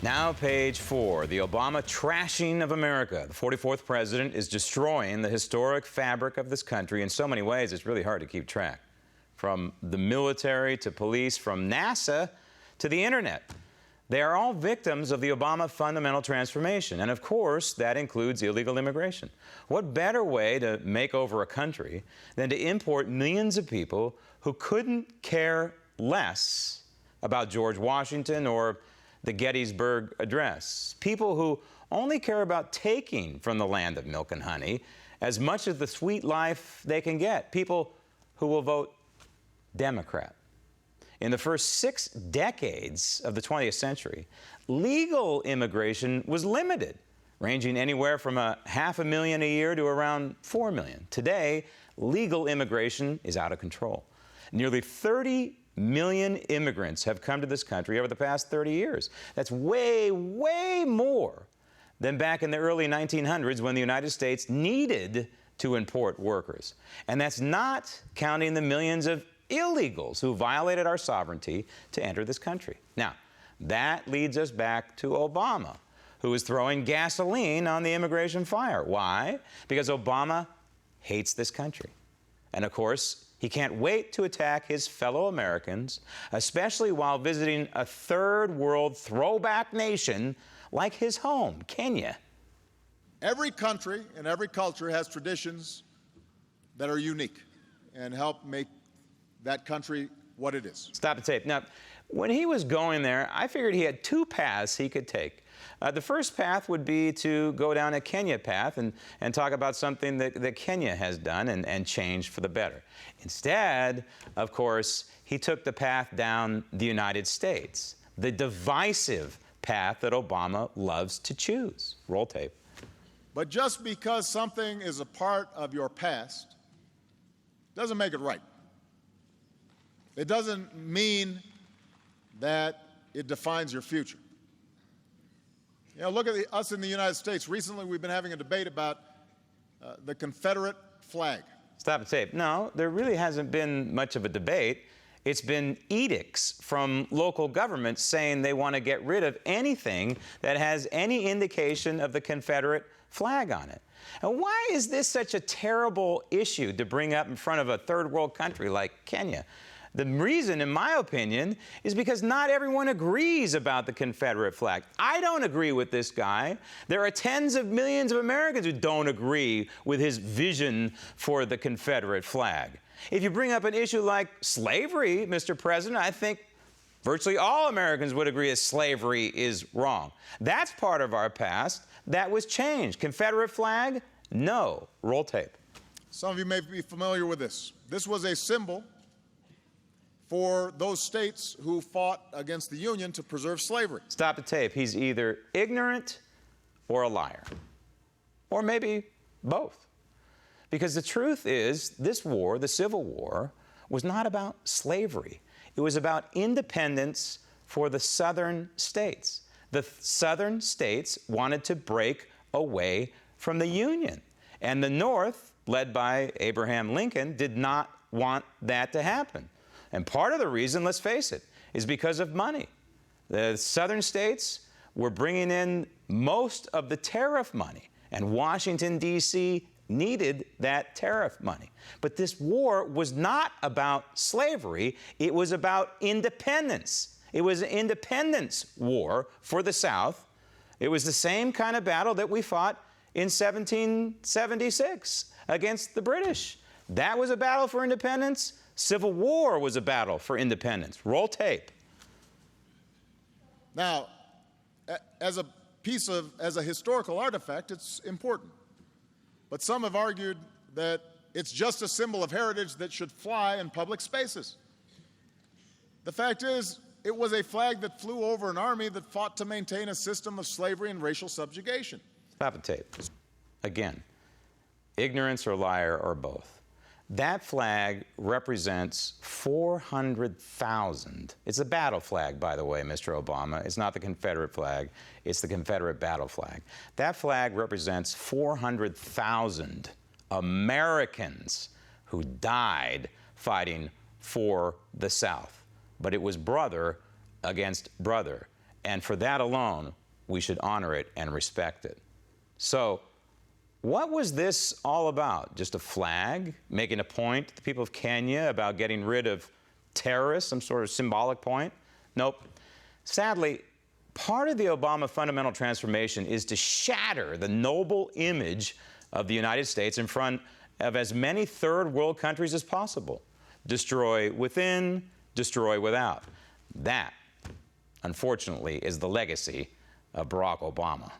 Now, page 4, the Obama trashing of America. The 44th president is destroying the historic fabric of this country. In so many ways, it's really hard to keep track. From the military to police, from NASA to the internet. They are all victims of the Obama fundamental transformation. And of course, that includes illegal immigration. What better way to make over a country than to import millions of people who couldn't care less about George Washington or the Gettysburg Address? People who only care about taking from the land of milk and honey as much of the sweet life they can get. People who will vote Democrat. In the first 6 decades of the 20th century, legal immigration was limited, ranging anywhere from 500,000 a year to around 4 million. Today, legal immigration is out of control. Nearly 30 million immigrants have come to this country over the past 30 years. That's way, way more than back in the early 1900s when the United States needed to import workers. And that's not counting the millions of illegals who violated our sovereignty to enter this country. Now, that leads us back to Obama, who is throwing gasoline on the immigration fire. Why? Because Obama hates this country. And of course, he can't wait to attack his fellow Americans, especially while visiting a third world throwback nation like his home, Kenya. Every country and every culture has traditions that are unique and help make that country what it is. Stop the tape. Now, when he was going there, I figured he had 2 paths he could take. The first path would be to go down a Kenya path and talk about something that Kenya has done and changed for the better. Instead, of course, he took the path down the United States, the divisive path that Obama loves to choose. Roll tape. But just because something is a part of your past doesn't make it right. It doesn't mean that it defines your future. You know, look at us in the United States. Recently, we've been having a debate about the Confederate flag. Stop the tape. No, there really hasn't been much of a debate. It's been edicts from local governments saying they want to get rid of anything that has any indication of the Confederate flag on it. And why is this such a terrible issue to bring up in front of a third world country like Kenya? The reason, in my opinion, is because not everyone agrees about the Confederate flag. I don't agree with this guy. There are tens of millions of Americans who don't agree with his vision for the Confederate flag. If you bring up an issue like slavery, Mr. President, I think virtually all Americans would agree that slavery is wrong. That's part of our past. That was changed. Confederate flag? No. Roll tape. Some of you may be familiar with this. This was a symbol for those states who fought against the Union to preserve slavery. Stop the tape. He's either ignorant or a liar. Or maybe both. Because the truth is, this war, the Civil War, was not about slavery. It was about independence for the southern states. The southern states wanted to break away from the Union. And the North, led by Abraham Lincoln, did not want that to happen. And part of the reason, let's face it, is because of money. The southern states were bringing in most of the tariff money, and Washington, D.C. needed that tariff money. But this war was not about slavery. It was about independence. It was an independence war for the South. It was the same kind of battle that we fought in 1776 against the British. That was a battle for independence. Civil War was a battle for independence. Roll tape. Now, as a historical artifact, it's important. But some have argued that it's just a symbol of heritage that should fly in public spaces. The fact is, it was a flag that flew over an army that fought to maintain a system of slavery and racial subjugation. Stop the tape. Again, ignorance or liar or both. That flag represents 400,000. It's a battle flag, by the way, Mr. Obama. It's not the Confederate flag. It's the Confederate battle flag. That flag represents 400,000 Americans who died fighting for the South. But it was brother against brother. And for that alone, we should honor it and respect it. So, what was this all about? Just a flag, making a point to the people of Kenya about getting rid of terrorists, some sort of symbolic point? Nope. Sadly, part of the Obama fundamental transformation is to shatter the noble image of the United States in front of as many third world countries as possible. Destroy within, destroy without. That, unfortunately, is the legacy of Barack Obama.